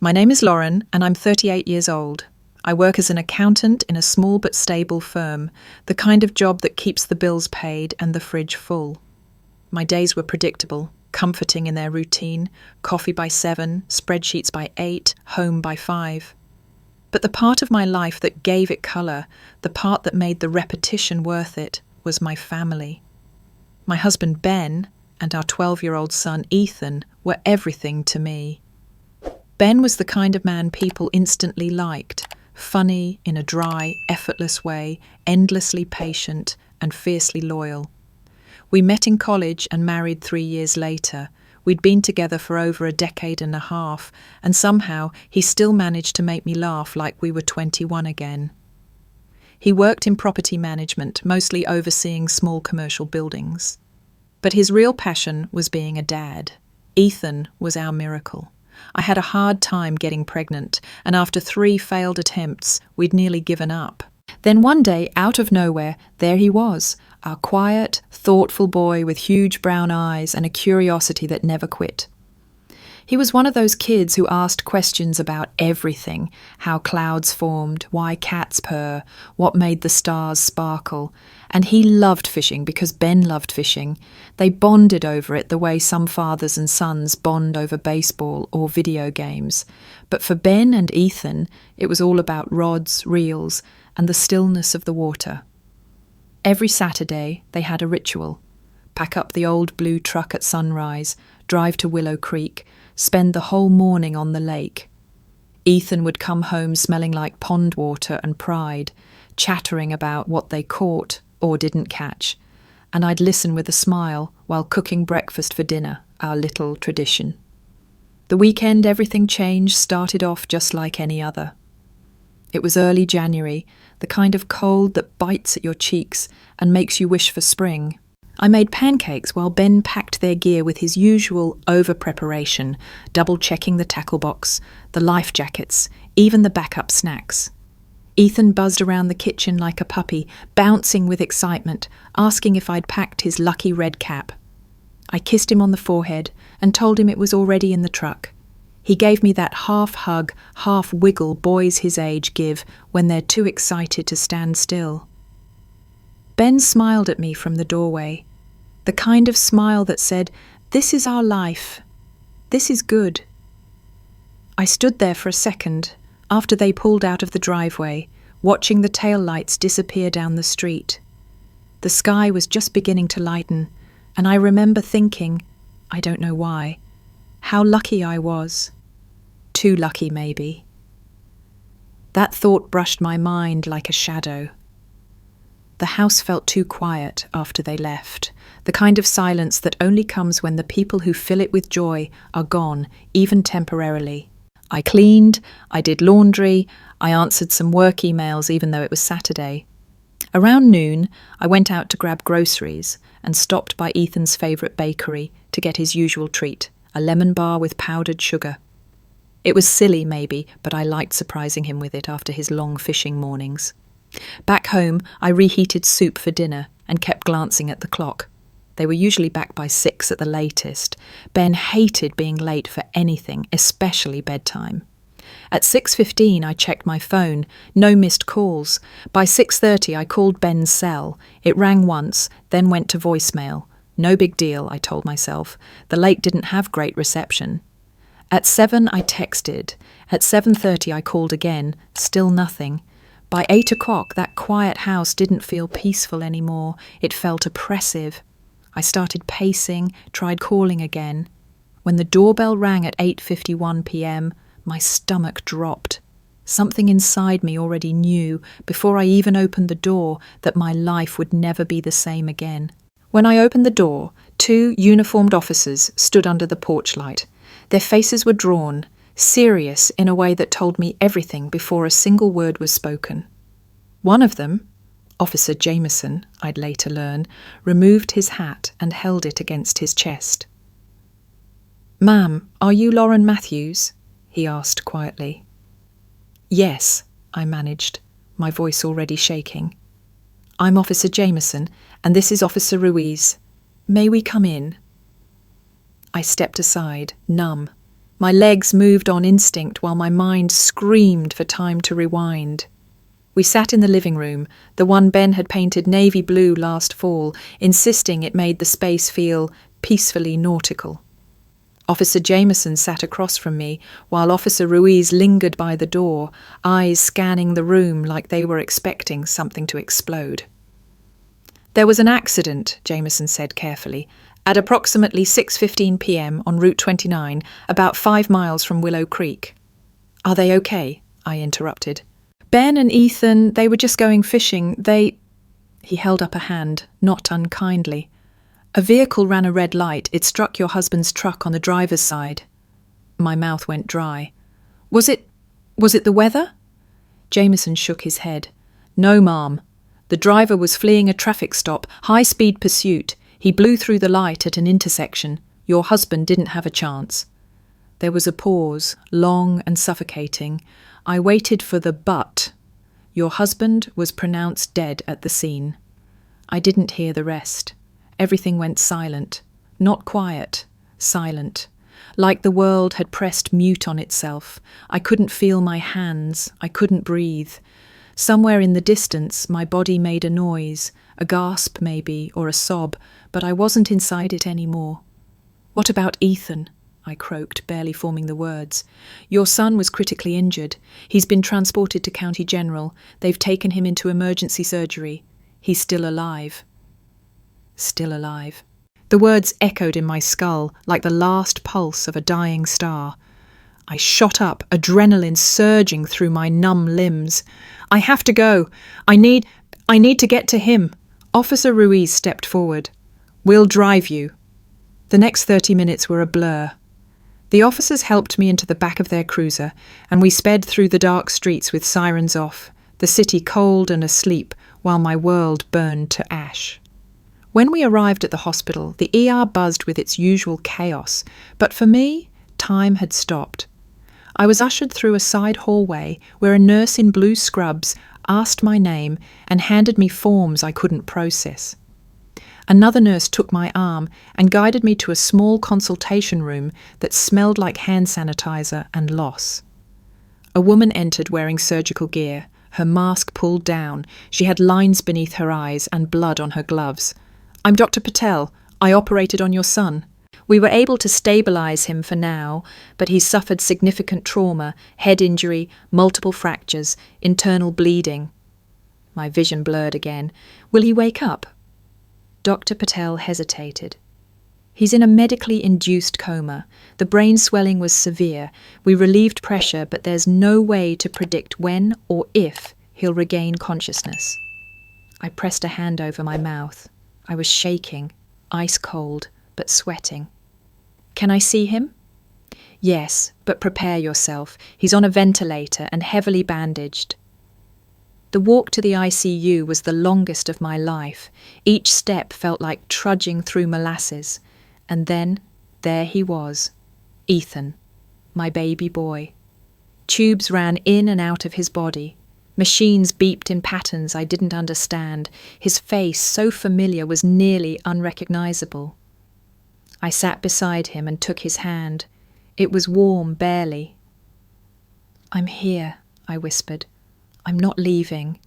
My name is Lauren, and I'm 38 years old. I work as an accountant in a small but stable firm, the kind of job that keeps the bills paid and the fridge full. My days were predictable, comforting in their routine: coffee by 7, spreadsheets by 8, home by 5. But the part of my life that gave it colour, the part that made the repetition worth it, was my family. My husband Ben and our 12-year-old son Ethan were everything to me. Ben was the kind of man people instantly liked, funny in a dry, effortless way, endlessly patient and fiercely loyal. We met in college and married 3 years later. We'd been together for over a decade and a half, and somehow he still managed to make me laugh like we were 21 again. He worked in property management, mostly overseeing small commercial buildings. But his real passion was being a dad. Ethan was our miracle. I had a hard time getting pregnant, and after 3 failed attempts, we'd nearly given up. Then one day, out of nowhere, there he was, our quiet, thoughtful boy with huge brown eyes and a curiosity that never quit. He was one of those kids who asked questions about everything: how clouds formed, why cats purr, what made the stars sparkle. And he loved fishing because Ben loved fishing. They bonded over it the way some fathers and sons bond over baseball or video games. But for Ben and Ethan, it was all about rods, reels, and the stillness of the water. Every Saturday, they had a ritual: pack up the old blue truck at sunrise, drive to Willow Creek, spend the whole morning on the lake. Ethan would come home smelling like pond water and pride, chattering about what they caught or didn't catch, and I'd listen with a smile while cooking breakfast for dinner, our little tradition. The weekend everything changed started off just like any other. It was early January, the kind of cold that bites at your cheeks and makes you wish for spring. I made pancakes while Ben packed their gear with his usual over-preparation, double-checking the tackle box, the life jackets, even the backup snacks. Ethan buzzed around the kitchen like a puppy, bouncing with excitement, asking if I'd packed his lucky red cap. I kissed him on the forehead and told him it was already in the truck. He gave me that half-hug, half-wiggle boys his age give when they're too excited to stand still. Ben smiled at me from the doorway, the kind of smile that said, "This is our life. This is good." I stood there for a second after they pulled out of the driveway, watching the taillights disappear down the street. The sky was just beginning to lighten, and I remember thinking, I don't know why, how lucky I was. Too lucky, maybe. That thought brushed my mind like a shadow. The house felt too quiet after they left, the kind of silence that only comes when the people who fill it with joy are gone, even temporarily. I cleaned, I did laundry, I answered some work emails even though it was Saturday. Around noon, I went out to grab groceries and stopped by Ethan's favourite bakery to get his usual treat, a lemon bar with powdered sugar. It was silly, maybe, but I liked surprising him with it after his long fishing mornings. Back home, I reheated soup for dinner and kept glancing at the clock. They were usually back by 6 at the latest. Ben hated being late for anything, especially bedtime. At 6:15, I checked my phone. No missed calls. By 6:30, I called Ben's cell. It rang once, then went to voicemail. No big deal, I told myself. The lake didn't have great reception. At 7, I texted. At 7:30, I called again. Still nothing. By 8 o'clock, that quiet house didn't feel peaceful anymore. It felt oppressive. I started pacing, tried calling again. When the doorbell rang at 8:51 p.m., my stomach dropped. Something inside me already knew, before I even opened the door, that my life would never be the same again. When I opened the door, 2 uniformed officers stood under the porch light. Their faces were drawn, serious in a way that told me everything before a single word was spoken. One of them, Officer Jameson, I'd later learn, removed his hat and held it against his chest. "Ma'am, are you Lauren Matthews?" he asked quietly. "Yes," I managed, my voice already shaking. "I'm Officer Jameson, and this is Officer Ruiz. May we come in?" I stepped aside, numb. My legs moved on instinct while my mind screamed for time to rewind. We sat in the living room, the one Ben had painted navy blue last fall, insisting it made the space feel peacefully nautical. Officer Jameson sat across from me, while Officer Ruiz lingered by the door, eyes scanning the room like they were expecting something to explode. "There was an accident," Jameson said carefully, "at approximately 6:15 p.m. on Route 29, about 5 miles from Willow Creek." "Are they okay?" I interrupted. "Ben and Ethan, they were just going fishing. He held up a hand, not unkindly. "A vehicle ran a red light. It struck your husband's truck on the driver's side." My mouth went dry. Was it the weather?" Jameson shook his head. "No, ma'am. The driver was fleeing a traffic stop, high-speed pursuit. He blew through the light at an intersection. Your husband didn't have a chance." There was a pause, long and suffocating. I waited for the but. "Your husband was pronounced dead at the scene." I didn't hear the rest. Everything went silent. Not quiet, silent. Like the world had pressed mute on itself. I couldn't feel my hands. I couldn't breathe. Somewhere in the distance, my body made a noise, a gasp maybe, or a sob, but I wasn't inside it anymore. "What about Ethan?" I croaked, barely forming the words. "Your son was critically injured. He's been transported to County General. They've taken him into emergency surgery. He's still alive." Still alive. The words echoed in my skull like the last pulse of a dying star. I shot up, adrenaline surging through my numb limbs. "I have to go. I need to get to him." Officer Ruiz stepped forward. "We'll drive you." The next 30 minutes were a blur. The officers helped me into the back of their cruiser, and we sped through the dark streets with sirens off, the city cold and asleep while my world burned to ash. When we arrived at the hospital, the ER buzzed with its usual chaos, but for me, time had stopped. I was ushered through a side hallway where a nurse in blue scrubs asked my name and handed me forms I couldn't process. Another nurse took my arm and guided me to a small consultation room that smelled like hand sanitizer and loss. A woman entered wearing surgical gear, her mask pulled down. She had lines beneath her eyes and blood on her gloves. "I'm Dr. Patel. I operated on your son. We were able to stabilize him for now, but he's suffered significant trauma, head injury, multiple fractures, internal bleeding." My vision blurred again. "Will he wake up?" Dr. Patel hesitated. "He's in a medically induced coma. The brain swelling was severe. We relieved pressure, but there's no way to predict when or if he'll regain consciousness." I pressed a hand over my mouth. I was shaking, ice cold, but sweating. "Can I see him?" "Yes, but prepare yourself. He's on a ventilator and heavily bandaged." The walk to the ICU was the longest of my life. Each step felt like trudging through molasses. And then, there he was, Ethan, my baby boy. Tubes ran in and out of his body. Machines beeped in patterns I didn't understand. His face, so familiar, was nearly unrecognizable. I sat beside him and took his hand. It was warm, barely. "I'm here," I whispered. "I'm not leaving."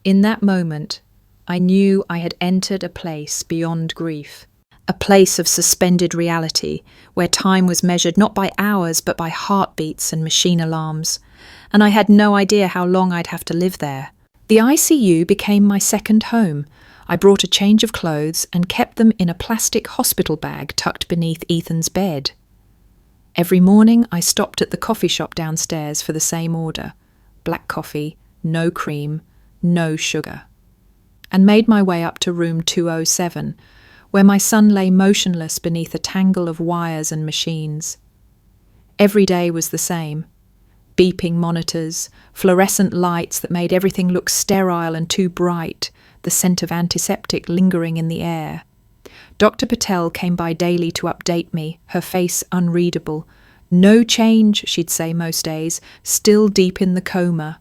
In that moment, I knew I had entered a place beyond grief, a place of suspended reality, where time was measured not by hours but by heartbeats and machine alarms, and I had no idea how long I'd have to live there. The ICU became my second home. I brought a change of clothes and kept them in a plastic hospital bag tucked beneath Ethan's bed. Every morning I stopped at the coffee shop downstairs for the same order: black coffee, no cream, no sugar, and made my way up to room 207, where my son lay motionless beneath a tangle of wires and machines. Every day was the same: beeping monitors, fluorescent lights that made everything look sterile and too bright, the scent of antiseptic lingering in the air. Dr. Patel came by daily to update me, her face unreadable. "No change," she'd say most days, "still deep in the coma."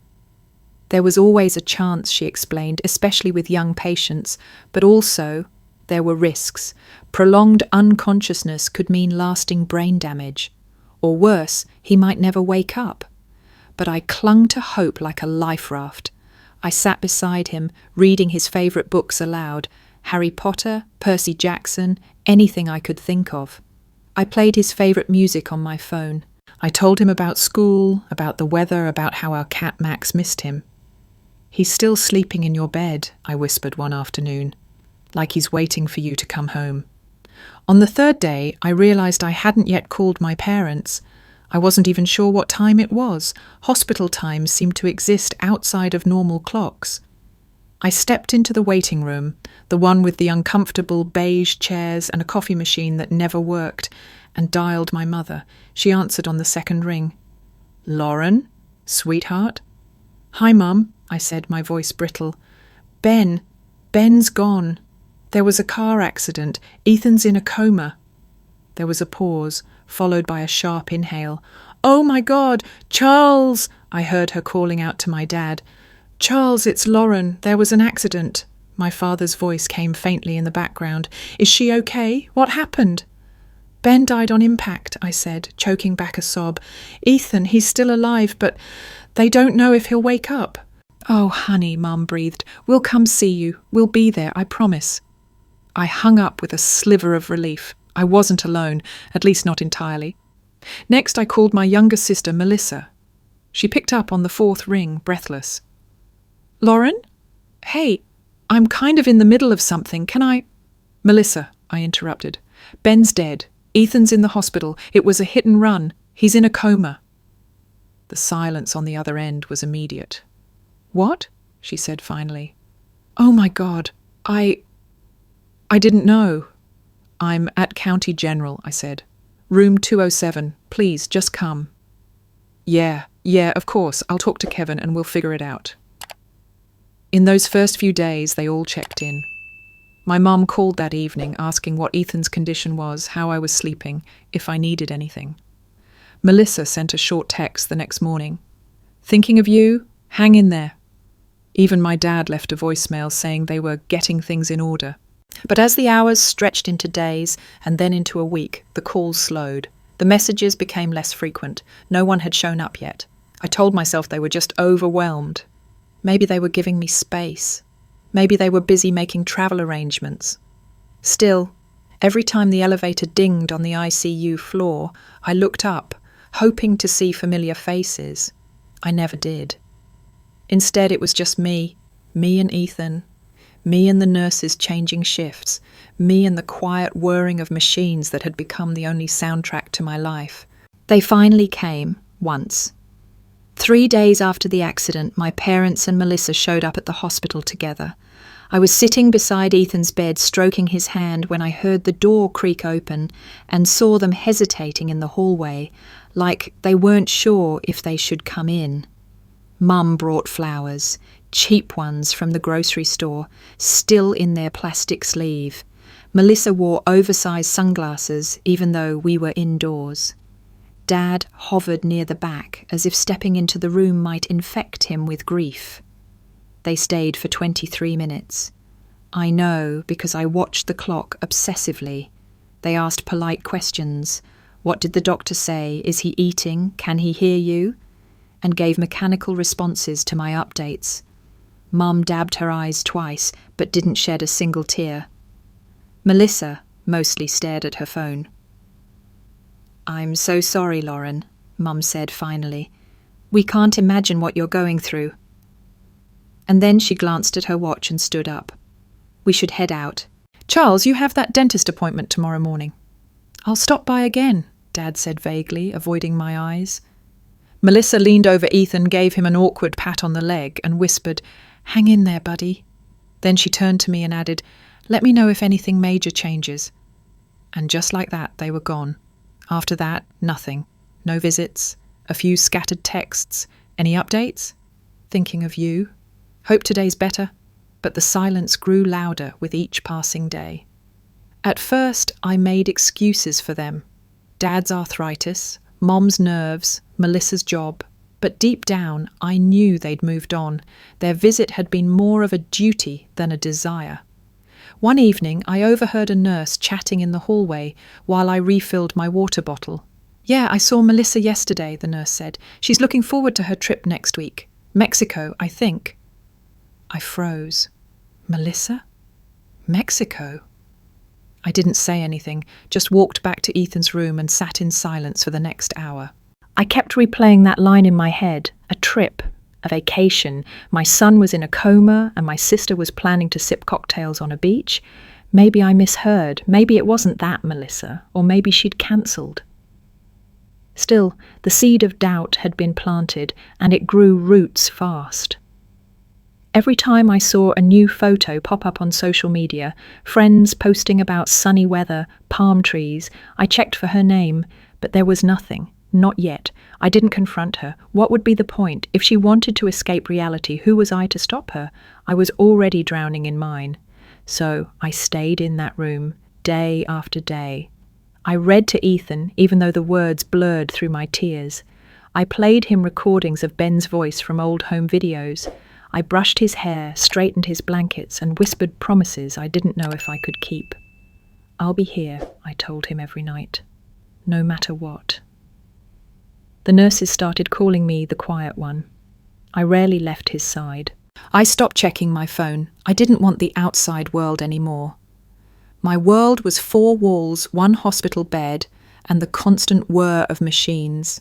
There was always a chance, she explained, especially with young patients, but also there were risks. Prolonged unconsciousness could mean lasting brain damage. Or worse, he might never wake up. But I clung to hope like a life raft. I sat beside him, reading his favourite books aloud, Harry Potter, Percy Jackson, anything I could think of. I played his favourite music on my phone. I told him about school, about the weather, about how our cat Max missed him. "He's still sleeping in your bed," I whispered one afternoon, "like he's waiting for you to come home." On the third day, I realised I hadn't yet called my parents. I wasn't even sure what time it was. Hospital times seemed to exist outside of normal clocks. I stepped into the waiting room, the one with the uncomfortable beige chairs and a coffee machine that never worked, and dialed my mother. She answered on the second ring. "Lauren? Sweetheart?" "Hi, Mum," I said, my voice brittle. Ben's gone. There was a car accident. Ethan's in a coma." There was a pause, followed by a sharp inhale. "Oh my God! Charles!" I heard her calling out to my dad. "Charles, it's Lauren. There was an accident." My father's voice came faintly in the background. "Is she okay? What happened?" "Ben died on impact," I said, choking back a sob. "Ethan, he's still alive, but they don't know if he'll wake up." "Oh, honey," Mum breathed. "We'll come see you. We'll be there, I promise." I hung up with a sliver of relief. I wasn't alone, at least not entirely. Next, I called my younger sister, Melissa. She picked up on the fourth ring, breathless. "Lauren? Hey, I'm kind of in the middle of something. Can I—" "Melissa," I interrupted. "Ben's dead. Ethan's in the hospital. It was a hit and run. He's in a coma." The silence on the other end was immediate. "What?" she said finally. "Oh my God, I didn't know." "I'm at County General," I said. "Room 207. Please, just come." Yeah, of course. I'll talk to Kevin and we'll figure it out." In those first few days, they all checked in. My mum called that evening, asking what Ethan's condition was, how I was sleeping, if I needed anything. Melissa sent a short text the next morning. "Thinking of you? Hang in there." Even my dad left a voicemail saying they were getting things in order. But as the hours stretched into days and then into a week, the calls slowed. The messages became less frequent. No one had shown up yet. I told myself they were just overwhelmed. Maybe they were giving me space. Maybe they were busy making travel arrangements. Still, every time the elevator dinged on the ICU floor, I looked up, hoping to see familiar faces. I never did. Instead, it was just me and Ethan, me and the nurses changing shifts, me and the quiet whirring of machines that had become the only soundtrack to my life. They finally came, once. 3 days after the accident, my parents and Melissa showed up at the hospital together. I was sitting beside Ethan's bed, stroking his hand, when I heard the door creak open and saw them hesitating in the hallway, like they weren't sure if they should come in. Mum brought flowers, cheap ones from the grocery store, still in their plastic sleeve. Melissa wore oversized sunglasses, even though we were indoors. Dad hovered near the back, as if stepping into the room might infect him with grief. They stayed for 23 minutes. I know because I watched the clock obsessively. They asked polite questions. What did the doctor say? Is he eating? Can he hear you? And gave mechanical responses to my updates. Mum dabbed her eyes twice, but didn't shed a single tear. Melissa mostly stared at her phone. "I'm so sorry, Lauren," Mum said finally. "We can't imagine what you're going through." And then she glanced at her watch and stood up. "We should head out." "Charles, you have that dentist appointment tomorrow morning." "I'll stop by again," Dad said vaguely, avoiding my eyes. Melissa leaned over Ethan, gave him an awkward pat on the leg, and whispered, "Hang in there, buddy." Then she turned to me and added, "Let me know if anything major changes." And just like that, they were gone. After that, nothing. No visits, a few scattered texts. "Any updates?" "Thinking of you. Hope today's better." But the silence grew louder with each passing day. At first, I made excuses for them. Dad's arthritis, Mom's nerves, Melissa's job. But deep down, I knew they'd moved on. Their visit had been more of a duty than a desire. One evening, I overheard a nurse chatting in the hallway while I refilled my water bottle. Yeah, I saw Melissa yesterday, the nurse said. She's looking forward to her trip next week. Mexico, I think. I froze. Melissa? Mexico? I didn't say anything, just walked back to Ethan's room and sat in silence for the next hour. I kept replaying that line in my head, a trip, a vacation. My son was in a coma and my sister was planning to sip cocktails on a beach. Maybe I misheard. Maybe it wasn't that Melissa, or maybe she'd cancelled. Still, the seed of doubt had been planted, and it grew roots fast. Every time I saw a new photo pop up on social media, friends posting about sunny weather, palm trees, I checked for her name, but there was nothing. Not yet. I didn't confront her. What would be the point? If she wanted to escape reality, who was I to stop her? I was already drowning in mine. So I stayed in that room, day after day. I read to Ethan, even though the words blurred through my tears. I played him recordings of Ben's voice from old home videos. I brushed his hair, straightened his blankets, and whispered promises I didn't know if I could keep. I'll be here, I told him every night, no matter what. The nurses started calling me the quiet one. I rarely left his side. I stopped checking my phone. I didn't want the outside world anymore. My world was 4 walls, 1 hospital bed, and the constant whir of machines.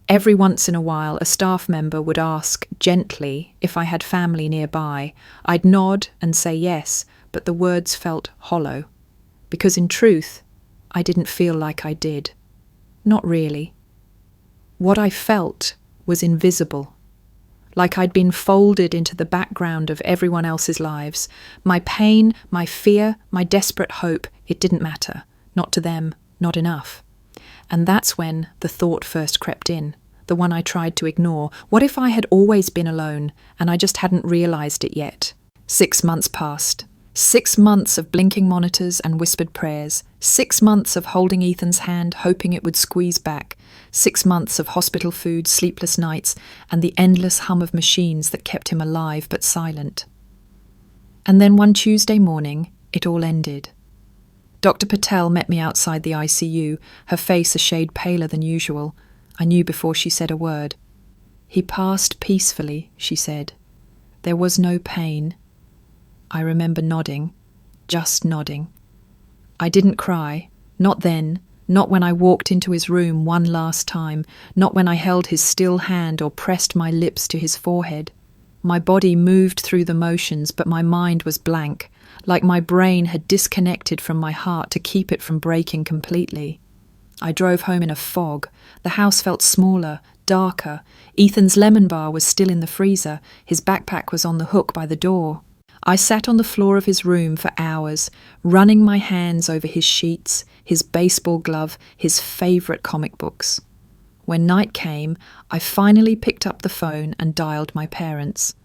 Every once in a while, a staff member would ask, gently, if I had family nearby. I'd nod and say yes, but the words felt hollow. Because in truth, I didn't feel like I did. Not really. What I felt was invisible. Like I'd been folded into the background of everyone else's lives. My pain, my fear, my desperate hope, it didn't matter. Not to them, not enough. And that's when the thought first crept in, the one I tried to ignore. What if I had always been alone, and I just hadn't realised it yet? 6 months passed. 6 months of blinking monitors and whispered prayers. 6 months of holding Ethan's hand, hoping it would squeeze back. 6 months of hospital food, sleepless nights, and the endless hum of machines that kept him alive but silent. And then one Tuesday morning, it all ended. Dr. Patel met me outside the ICU, her face a shade paler than usual. I knew before she said a word. He passed peacefully, she said. There was no pain. I remember nodding, just nodding. I didn't cry, not then, not when I walked into his room one last time, not when I held his still hand or pressed my lips to his forehead. My body moved through the motions, but my mind was blank, like my brain had disconnected from my heart to keep it from breaking completely. I drove home in a fog. The house felt smaller, darker. Ethan's lemon bar was still in the freezer. His backpack was on the hook by the door. I sat on the floor of his room for hours, running my hands over his sheets, his baseball glove, his favourite comic books. When night came, I finally picked up the phone and dialed my parents.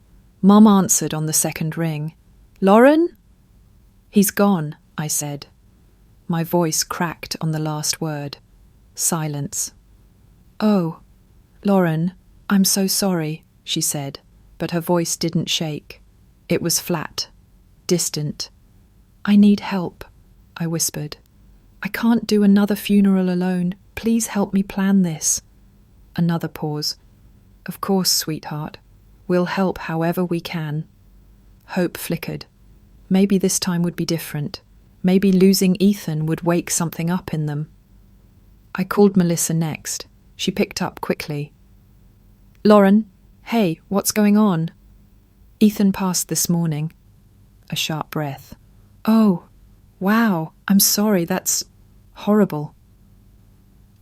Mum answered on the second ring. "Lauren?" "He's gone," I said. My voice cracked on the last word. Silence. "Oh, Lauren, I'm so sorry," she said, but her voice didn't shake. It was flat, distant. "I need help," I whispered. "I can't do another funeral alone. Please help me plan this." Another pause. "Of course, sweetheart. We'll help however we can." Hope flickered. Maybe this time would be different. Maybe losing Ethan would wake something up in them. I called Melissa next. She picked up quickly. "Lauren, hey, what's going on?" "Ethan passed this morning." A sharp breath. "Oh, wow, I'm sorry, that's horrible."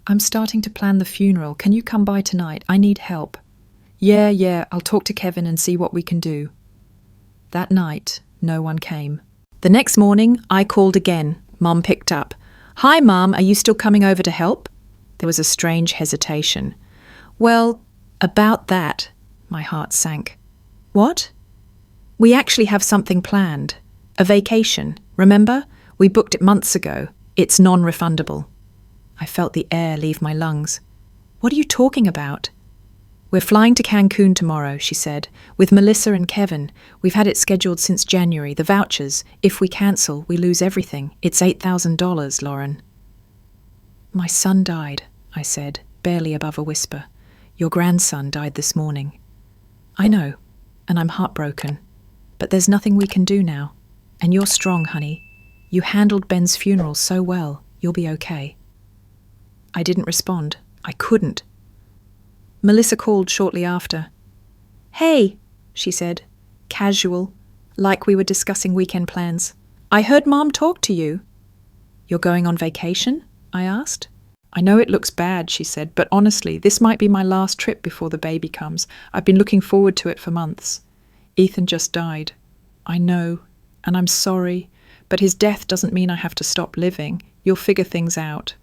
"I'm starting to plan the funeral. Can you come by tonight? I need help." Yeah, I'll talk to Kevin and see what we can do." That night, no one came. The next morning, I called again. Mum picked up. "Hi, Mum, are you still coming over to help?" There was a strange hesitation. "Well, about that," my heart sank. "What?" "We actually have something planned. A vacation. Remember? We booked it months ago. It's non-refundable." I felt the air leave my lungs. "What are you talking about?" "We're flying to Cancun tomorrow," she said, "with Melissa and Kevin. We've had it scheduled since January. The vouchers. If we cancel, we lose everything. It's $8,000, Lauren." My son died. I said, barely above a whisper. Your grandson died this morning. I know, and I'm heartbroken. But there's nothing we can do now. And you're strong, honey. You handled Ben's funeral so well. You'll be okay. I didn't respond. I couldn't. Melissa called shortly after. Hey, she said, casual, like we were discussing weekend plans. I heard Mom talk to you. You're going on vacation? I asked. I know it looks bad, she said, but honestly, this might be my last trip before the baby comes. I've been looking forward to it for months. Ethan just died. I know, and I'm sorry, but his death doesn't mean I have to stop living. You'll figure things out.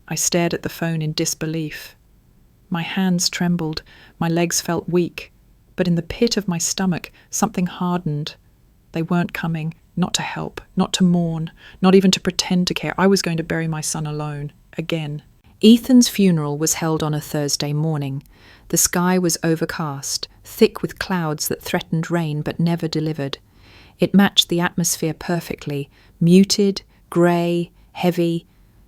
I stared at the phone in disbelief. My hands trembled, my legs felt weak, but in the pit of my stomach, something hardened. They weren't coming, not to help, not to mourn, not even to pretend to care. I was going to bury my son alone, again. Ethan's funeral was held on a Thursday morning. The sky was overcast, thick with clouds that threatened rain but never delivered. It matched the atmosphere perfectly, muted, grey, heavy.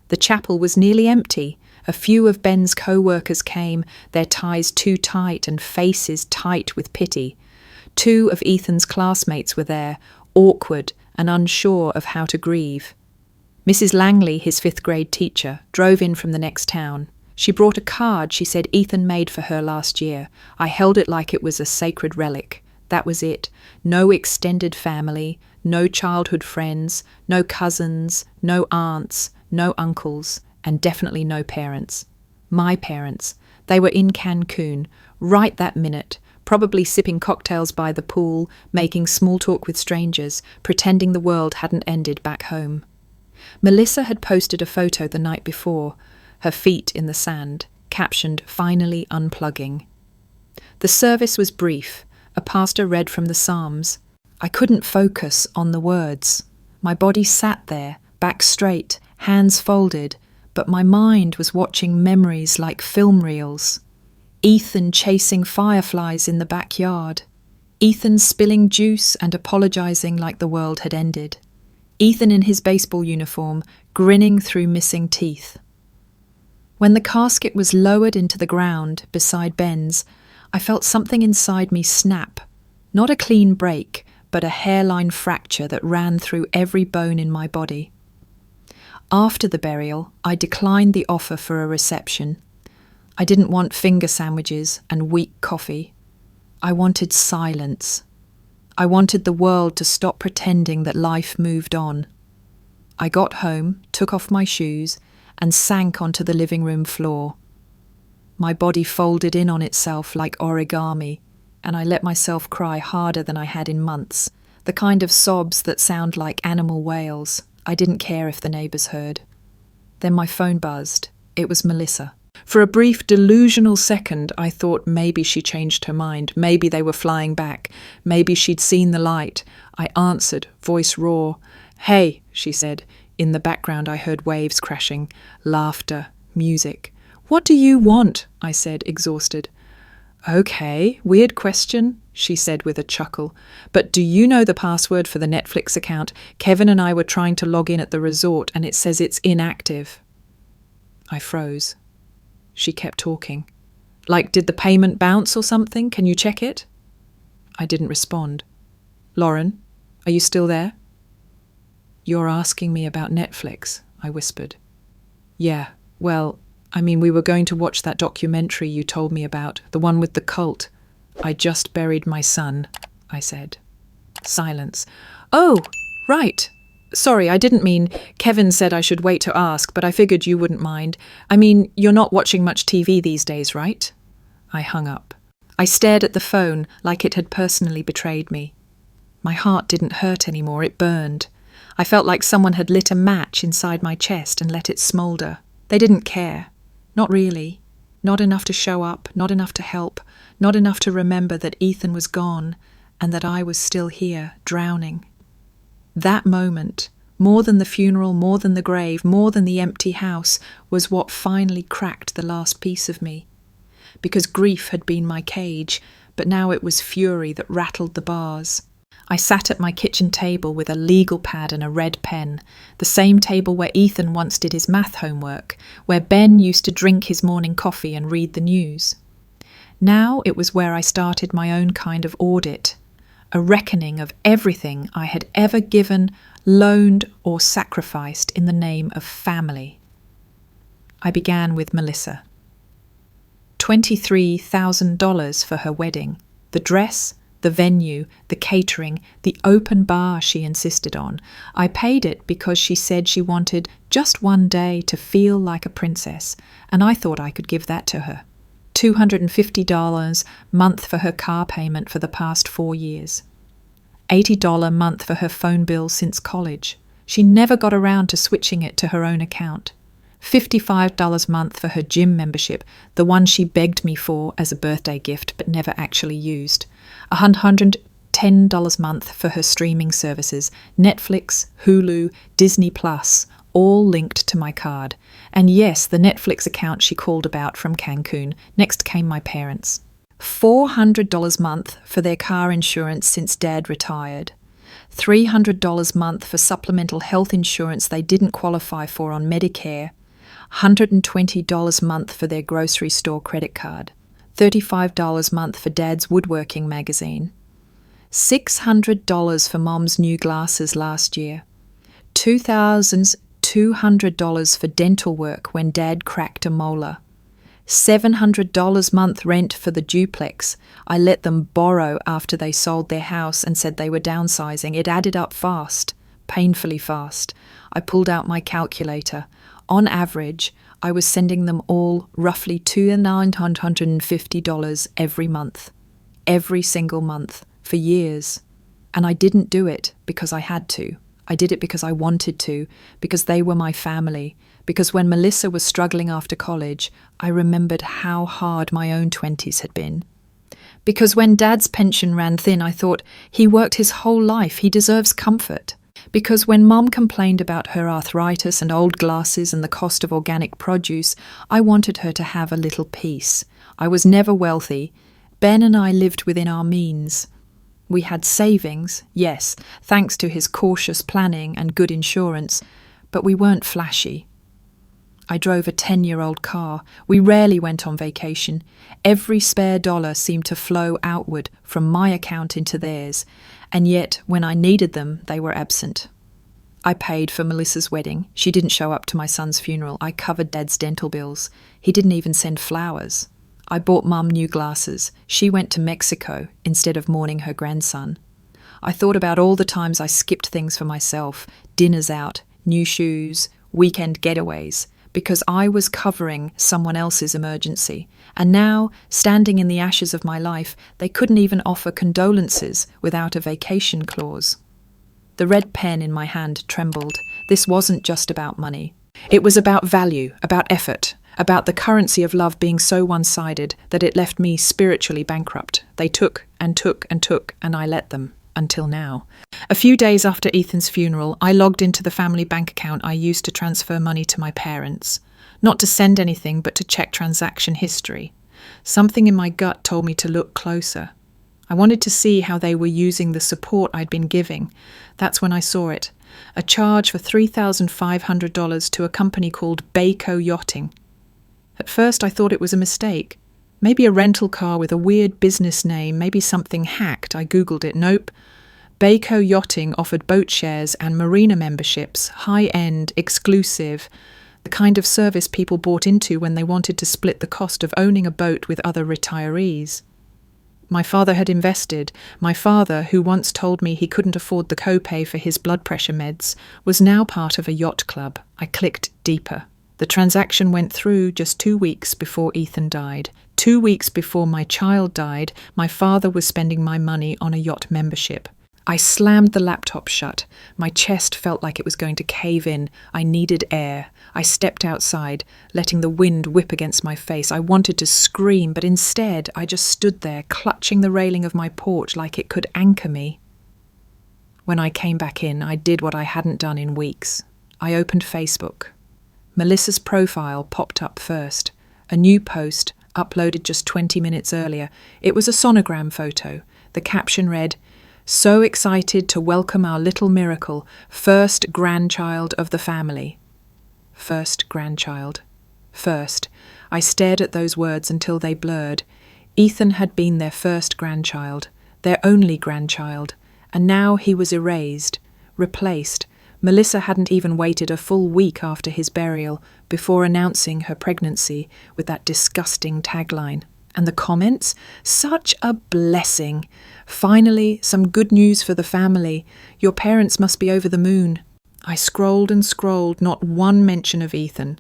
The chapel was nearly empty. A few of Ben's co-workers came, their ties too tight and faces tight with pity. 2 of Ethan's classmates were there, awkward and unsure of how to grieve. Mrs. Langley, his 5th grade teacher, drove in from the next town. She brought a card she said Ethan made for her last year. I held it like it was a sacred relic. That was it. No extended family, no childhood friends, no cousins, no aunts, no uncles, and definitely no parents. My parents. They were in Cancun, right that minute, probably sipping cocktails by the pool, making small talk with strangers, pretending the world hadn't ended back home. Melissa had posted a photo the night before, her feet in the sand, captioned, "Finally unplugging." The service was brief. A pastor read from the Psalms. I couldn't focus on the words. My body sat there, back straight, hands folded, but my mind was watching memories like film reels. Ethan chasing fireflies in the backyard. Ethan spilling juice and apologizing like the world had ended. Ethan in his baseball uniform, grinning through missing teeth. When the casket was lowered into the ground beside Ben's, I felt something inside me snap. Not a clean break, but a hairline fracture that ran through every bone in my body. After the burial, I declined the offer for a reception. I didn't want finger sandwiches and weak coffee. I wanted silence. I wanted the world to stop pretending that life moved on. I got home, took off my shoes, and sank onto the living room floor. My body folded in on itself like origami, and I let myself cry harder than I had in months, the kind of sobs that sound like animal wails. I didn't care if the neighbours heard. Then my phone buzzed. It was Melissa. For a brief, delusional second, I thought maybe she changed her mind. Maybe they were flying back. Maybe she'd seen the light. I answered, voice raw. "Hey," she said. In the background, I heard waves crashing, laughter, music. "What do you want?" I said, exhausted. "Okay, weird question," she said with a chuckle. "But do you know the password for the Netflix account? Kevin and I were trying to log in at the resort and it says it's inactive." I froze. She kept talking. "Like, did the payment bounce or something? Can you check it?" I didn't respond. "Lauren, are you still there?" "You're asking me about Netflix," I whispered. "Yeah, well, we were going to watch that documentary you told me about, the one with the cult. I just buried my son," I said. Silence. "Oh, right. Sorry, I didn't mean. Kevin said I should wait to ask, but I figured you wouldn't mind. You're not watching much TV these days, right?" I hung up. I stared at the phone like it had personally betrayed me. My heart didn't hurt anymore, it burned. I felt like someone had lit a match inside my chest and let it smoulder. They didn't care. Not really. Not enough to show up, not enough to help, not enough to remember that Ethan was gone and that I was still here, drowning. That moment, more than the funeral, more than the grave, more than the empty house, was what finally cracked the last piece of me. Because grief had been my cage, but now it was fury that rattled the bars. I sat at my kitchen table with a legal pad and a red pen, the same table where Ethan once did his math homework, where Ben used to drink his morning coffee and read the news. Now it was where I started my own kind of audit, a reckoning of everything I had ever given, loaned, or sacrificed in the name of family. I began with Melissa. $23,000 for her wedding, the dress, the venue, the catering, the open bar she insisted on. I paid it because she said she wanted just one day to feel like a princess, and I thought I could give that to her. $250 a month for her car payment for the past 4 years. $80 a month for her phone bill since college. She never got around to switching it to her own account. $55 a month for her gym membership, the one she begged me for as a birthday gift but never actually used. $110 a month for her streaming services, Netflix, Hulu, Disney Plus, all linked to my card. And yes, the Netflix account she called about from Cancun. Next came my parents. $400 a month for their car insurance since Dad retired. $300 a month for supplemental health insurance they didn't qualify for on Medicare. $120 a month for their grocery store credit card. $35 a month for Dad's woodworking magazine. $600 for Mom's new glasses last year. $2,200 for dental work when Dad cracked a molar. $700 a month rent for the duplex I let them borrow after they sold their house and said they were downsizing. It added up fast, painfully fast. I pulled out my calculator. On average, I was sending them all roughly $2,950 every month. Every single month, for years. And I didn't do it because I had to. I did it because I wanted to, because they were my family, because when Melissa was struggling after college, I remembered how hard my own 20s had been. Because when Dad's pension ran thin, I thought, he worked his whole life, he deserves comfort. Because when Mom complained about her arthritis and old glasses and the cost of organic produce, I wanted her to have a little peace. I was never wealthy. Ben and I lived within our means. We had savings, yes, thanks to his cautious planning and good insurance, but we weren't flashy. I drove a 10-year-old car. We rarely went on vacation. Every spare dollar seemed to flow outward from my account into theirs, and yet when I needed them, they were absent. I paid for Melissa's wedding. She didn't show up to my son's funeral. I covered Dad's dental bills. He didn't even send flowers. I bought Mum new glasses. She went to Mexico instead of mourning her grandson. I thought about all the times I skipped things for myself, dinners out, new shoes, weekend getaways, because I was covering someone else's emergency. And now, standing in the ashes of my life, they couldn't even offer condolences without a vacation clause. The red pen in my hand trembled. This wasn't just about money. It was about value, about effort, about the currency of love being so one-sided that it left me spiritually bankrupt. They took and took and took, and I let them, until now. A few days after Ethan's funeral, I logged into the family bank account I used to transfer money to my parents. Not to send anything, but to check transaction history. Something in my gut told me to look closer. I wanted to see how they were using the support I'd been giving. That's when I saw it. A charge for $3,500 to a company called Baco Yachting. At first I thought it was a mistake. Maybe a rental car with a weird business name, maybe something hacked. I googled it. Nope. Baco Yachting offered boat shares and marina memberships, high-end, exclusive, the kind of service people bought into when they wanted to split the cost of owning a boat with other retirees. My father had invested. My father, who once told me he couldn't afford the copay for his blood pressure meds, was now part of a yacht club. I clicked deeper. The transaction went through just 2 weeks before Ethan died. 2 weeks before my child died, my father was spending my money on a yacht membership. I slammed the laptop shut. My chest felt like it was going to cave in. I needed air. I stepped outside, letting the wind whip against my face. I wanted to scream, but instead I just stood there, clutching the railing of my porch like it could anchor me. When I came back in, I did what I hadn't done in weeks. I opened Facebook. Melissa's profile popped up first. A new post, uploaded just 20 minutes earlier. It was a sonogram photo. The caption read, so excited to welcome our little miracle, first grandchild of the family. First grandchild. First. I stared at those words until they blurred. Ethan had been their first grandchild, their only grandchild, and now he was erased, replaced. Melissa hadn't even waited a full week after his burial before announcing her pregnancy with that disgusting tagline. And the comments? Such a blessing. Finally, some good news for the family. Your parents must be over the moon. I scrolled and scrolled, not one mention of Ethan.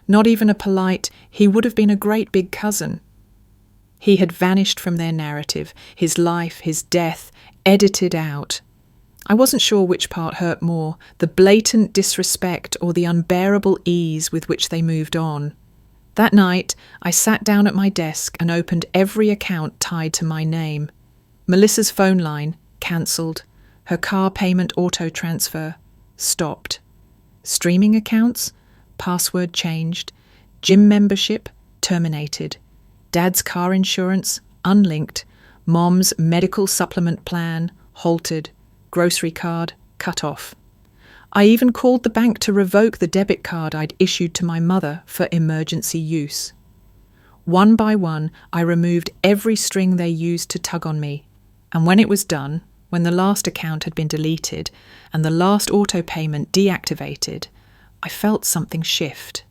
Not even a polite, he would have been a great big cousin. He had vanished from their narrative, his life, his death, edited out. I wasn't sure which part hurt more, the blatant disrespect or the unbearable ease with which they moved on. That night, I sat down at my desk and opened every account tied to my name. Melissa's phone line, cancelled. Her car payment auto transfer, stopped. Streaming accounts, password changed. Gym membership, terminated. Dad's car insurance, unlinked. Mom's medical supplement plan, halted. Grocery card, cut off. I even called the bank to revoke the debit card I'd issued to my mother for emergency use. One by one, I removed every string they used to tug on me, and when it was done, when the last account had been deleted and the last auto payment deactivated, I felt something shift.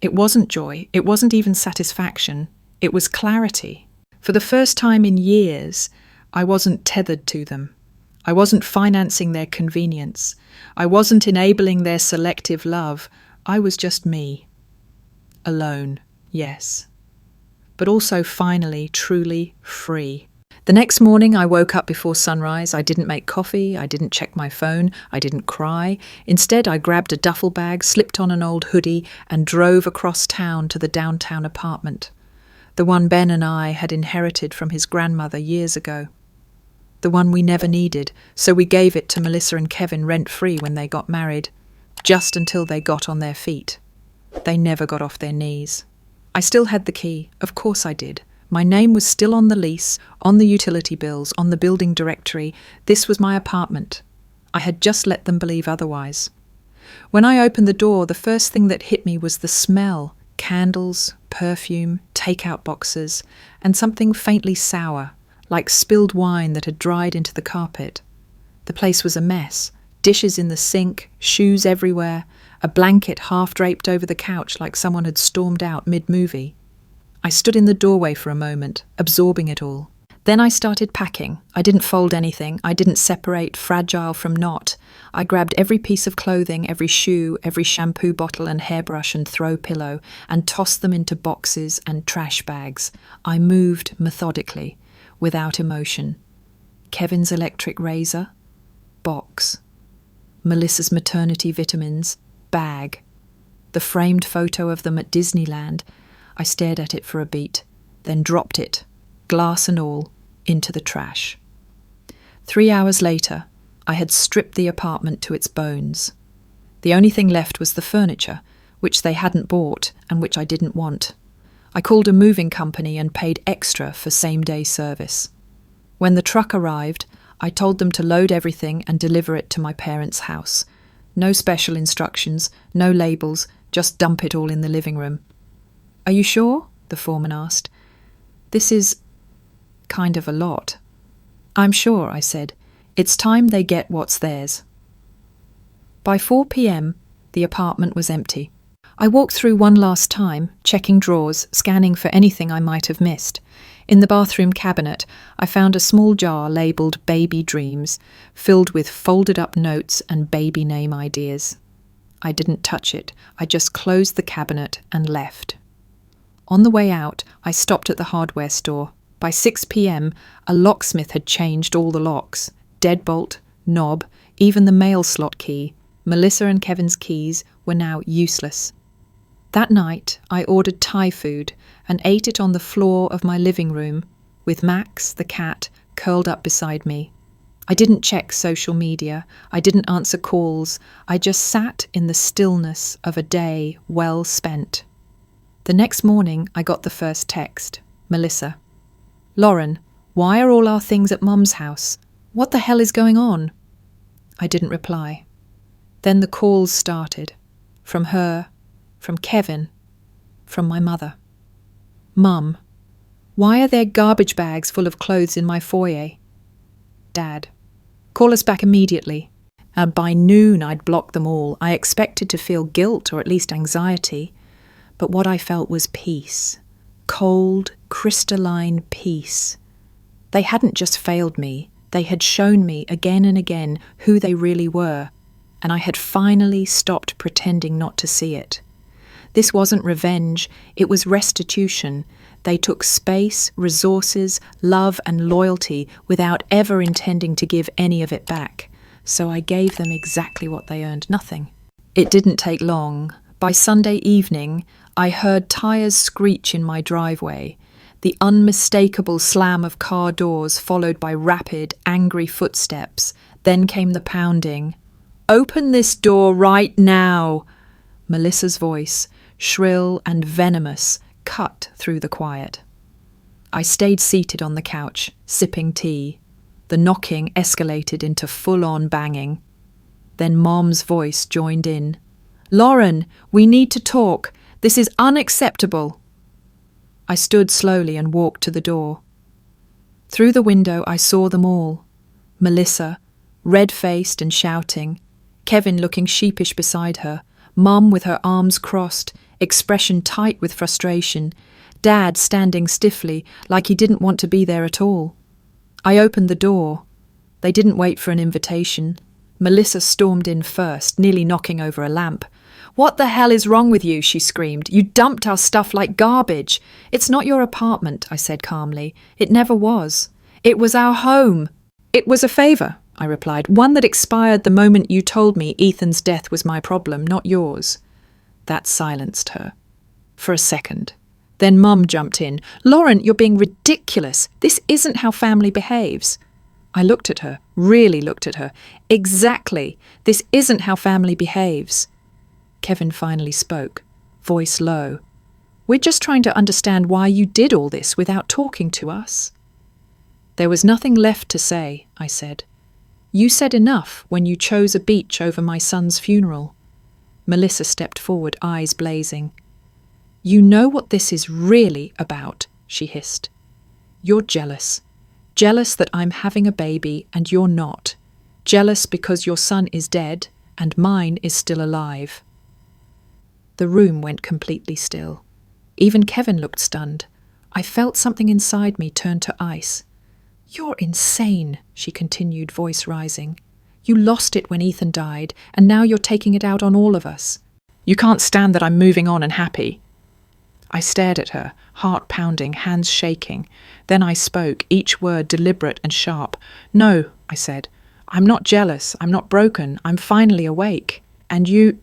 It wasn't joy, it wasn't even satisfaction, it was clarity. For the first time in years, I wasn't tethered to them. I wasn't financing their convenience. I wasn't enabling their selective love. I was just me. Alone, yes. But also finally, truly free. The next morning I woke up before sunrise. I didn't make coffee. I didn't check my phone. I didn't cry. Instead, I grabbed a duffel bag, slipped on an old hoodie, and drove across town to the downtown apartment. The one Ben and I had inherited from his grandmother years ago. The one we never needed, so we gave it to Melissa and Kevin rent-free when they got married, just until they got on their feet. They never got off their knees. I still had the key, of course I did. My name was still on the lease, on the utility bills, on the building directory. This was my apartment. I had just let them believe otherwise. When I opened the door, the first thing that hit me was the smell. Candles, perfume, take-out boxes, and something faintly sour, like spilled wine that had dried into the carpet. The place was a mess. Dishes in the sink, shoes everywhere, a blanket half draped over the couch like someone had stormed out mid-movie. I stood in the doorway for a moment, absorbing it all. Then I started packing. I didn't fold anything. I didn't separate fragile from not. I grabbed every piece of clothing, every shoe, every shampoo bottle and hairbrush and throw pillow, and tossed them into boxes and trash bags. I moved methodically, without emotion. Kevin's electric razor, box. Melissa's maternity vitamins, bag. The framed photo of them at Disneyland. I stared at it for a beat, then dropped it, glass and all, into the trash. 3 hours later, I had stripped the apartment to its bones. The only thing left was the furniture, which they hadn't bought and which I didn't want. I called a moving company and paid extra for same-day service. When the truck arrived, I told them to load everything and deliver it to my parents' house. No special instructions, no labels, just dump it all in the living room. "Are you sure?" the foreman asked. "This is kind of a lot." "I'm sure," I said. "It's time they get what's theirs." By 4 p.m, the apartment was empty. I walked through one last time, checking drawers, scanning for anything I might have missed. In the bathroom cabinet, I found a small jar labelled Baby Dreams, filled with folded-up notes and baby name ideas. I didn't touch it. I just closed the cabinet and left. On the way out, I stopped at the hardware store. By 6 p.m, a locksmith had changed all the locks. Deadbolt, knob, even the mail slot key. Melissa and Kevin's keys were now useless. That night, I ordered Thai food and ate it on the floor of my living room, with Max, the cat, curled up beside me. I didn't check social media. I didn't answer calls. I just sat in the stillness of a day well spent. The next morning, I got the first text. Melissa. "Lauren, why are all our things at Mum's house?" What the hell is going on? I didn't reply. Then the calls started. From her, from Kevin, from my mother. Mum, why are there garbage bags full of clothes in my foyer? Dad, call us back immediately. By noon I'd blocked them all. I expected to feel guilt or at least anxiety, but what I felt was peace. Cold, crystalline peace. They hadn't just failed me, they had shown me again and again who they really were, and I had finally stopped pretending not to see it. This wasn't revenge, it was restitution. They took space, resources, love and loyalty without ever intending to give any of it back. So I gave them exactly what they earned, nothing. It didn't take long. By Sunday evening, I heard tyres screech in my driveway, the unmistakable slam of car doors followed by rapid, angry footsteps. Then came the pounding. "Open this door right now!" Melissa's voice, shrill and venomous, cut through the quiet. I stayed seated on the couch, sipping tea. The knocking escalated into full-on banging. Then Mom's voice joined in. "Lauren, we need to talk. This is unacceptable." I stood slowly and walked to the door. Through the window I saw them all. Melissa, red-faced and shouting. Kevin looking sheepish beside her. Mum with her arms crossed, expression tight with frustration. Dad standing stiffly, like he didn't want to be there at all. I opened the door. They didn't wait for an invitation. Melissa stormed in first, nearly knocking over a lamp. "What the hell is wrong with you?" she screamed. "You dumped our stuff like garbage." "It's not your apartment," I said calmly. "It never was. It was our home." "It was a favour," I replied. "One that expired the moment you told me Ethan's death was my problem, not yours." That silenced her. For a second. Then Mum jumped in. "Lauren, you're being ridiculous. This isn't how family behaves." I looked at her, really looked at her. "Exactly. This isn't how family behaves." Kevin finally spoke, voice low. "We're just trying to understand why you did all this without talking to us." There was nothing left to say, I said. "You said enough when you chose a beach over my son's funeral." Melissa stepped forward, eyes blazing. "You know what this is really about," she hissed. "You're jealous. Jealous that I'm having a baby and you're not. Jealous because your son is dead and mine is still alive." The room went completely still. Even Kevin looked stunned. I felt something inside me turn to ice. "You're insane," she continued, voice rising. "You lost it when Ethan died, and now you're taking it out on all of us. You can't stand that I'm moving on and happy." I stared at her, heart pounding, hands shaking. Then I spoke, each word deliberate and sharp. "No," I said. "I'm not jealous. I'm not broken. I'm finally awake. And you're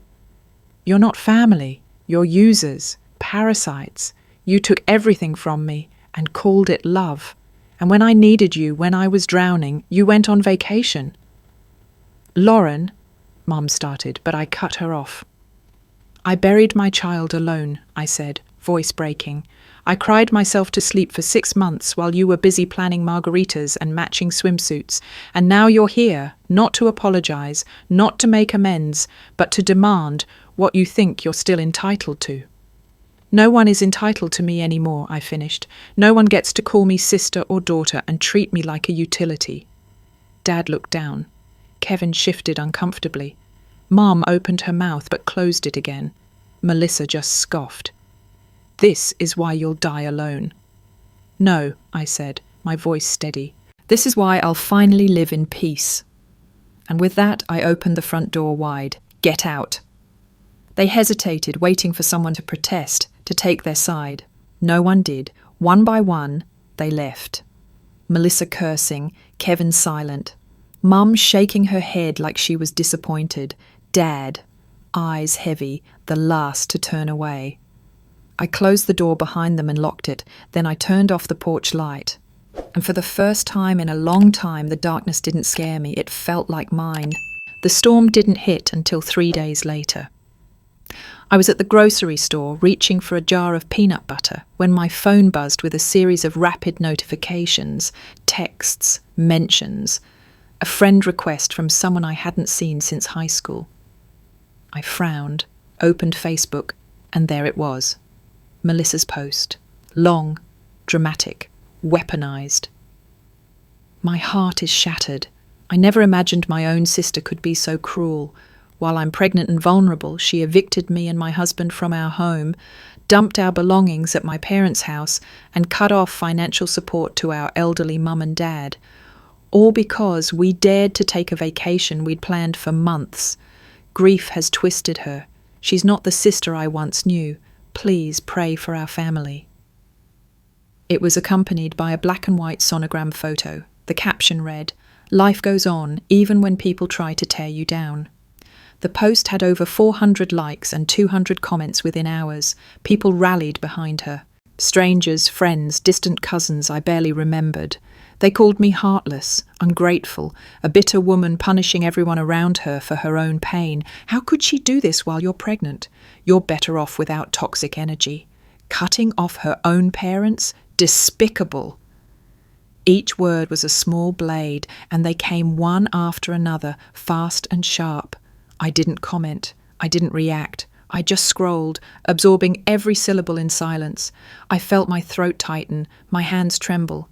not family. You're users, parasites. You took everything from me and called it love. And when I needed you, when I was drowning, you went on vacation." "Lauren," Mum started, but I cut her off. "I buried my child alone," I said, voice breaking. "I cried myself to sleep for 6 months while you were busy planning margaritas and matching swimsuits. And now you're here, not to apologize, not to make amends, but to demand what you think you're still entitled to." "No one is entitled to me anymore," I finished. "No one gets to call me sister or daughter and treat me like a utility." Dad looked down. Kevin shifted uncomfortably. Mum opened her mouth but closed it again. Melissa just scoffed. "This is why you'll die alone." "No," I said, my voice steady. "This is why I'll finally live in peace." And with that, I opened the front door wide. "Get out." They hesitated, waiting for someone to protest, to take their side. No one did. One by one, they left. Melissa cursing, Kevin silent. Mum shaking her head like she was disappointed. Dad, eyes heavy, the last to turn away. I closed the door behind them and locked it. Then I turned off the porch light. And for the first time in a long time, the darkness didn't scare me. It felt like mine. The storm didn't hit until 3 days later. I was at the grocery store reaching for a jar of peanut butter when my phone buzzed with a series of rapid notifications, texts, mentions. A friend request from someone I hadn't seen since high school. I frowned, opened Facebook, and there it was. Melissa's post. Long, dramatic, weaponized. My heart is shattered. I never imagined my own sister could be so cruel. While I'm pregnant and vulnerable, she evicted me and my husband from our home, dumped our belongings at my parents' house, and cut off financial support to our elderly mum and dad. All because we dared to take a vacation we'd planned for months. Grief has twisted her. She's not the sister I once knew. Please pray for our family. It was accompanied by a black and white sonogram photo. The caption read, "Life goes on, even when people try to tear you down." The post had over 400 likes and 200 comments within hours. People rallied behind her. Strangers, friends, distant cousins I barely remembered. They called me heartless, ungrateful, a bitter woman punishing everyone around her for her own pain. How could she do this while you're pregnant? You're better off without toxic energy. Cutting off her own parents? Despicable. Each word was a small blade, and they came one after another, fast and sharp. I didn't comment. I didn't react. I just scrolled, absorbing every syllable in silence. I felt my throat tighten, my hands tremble.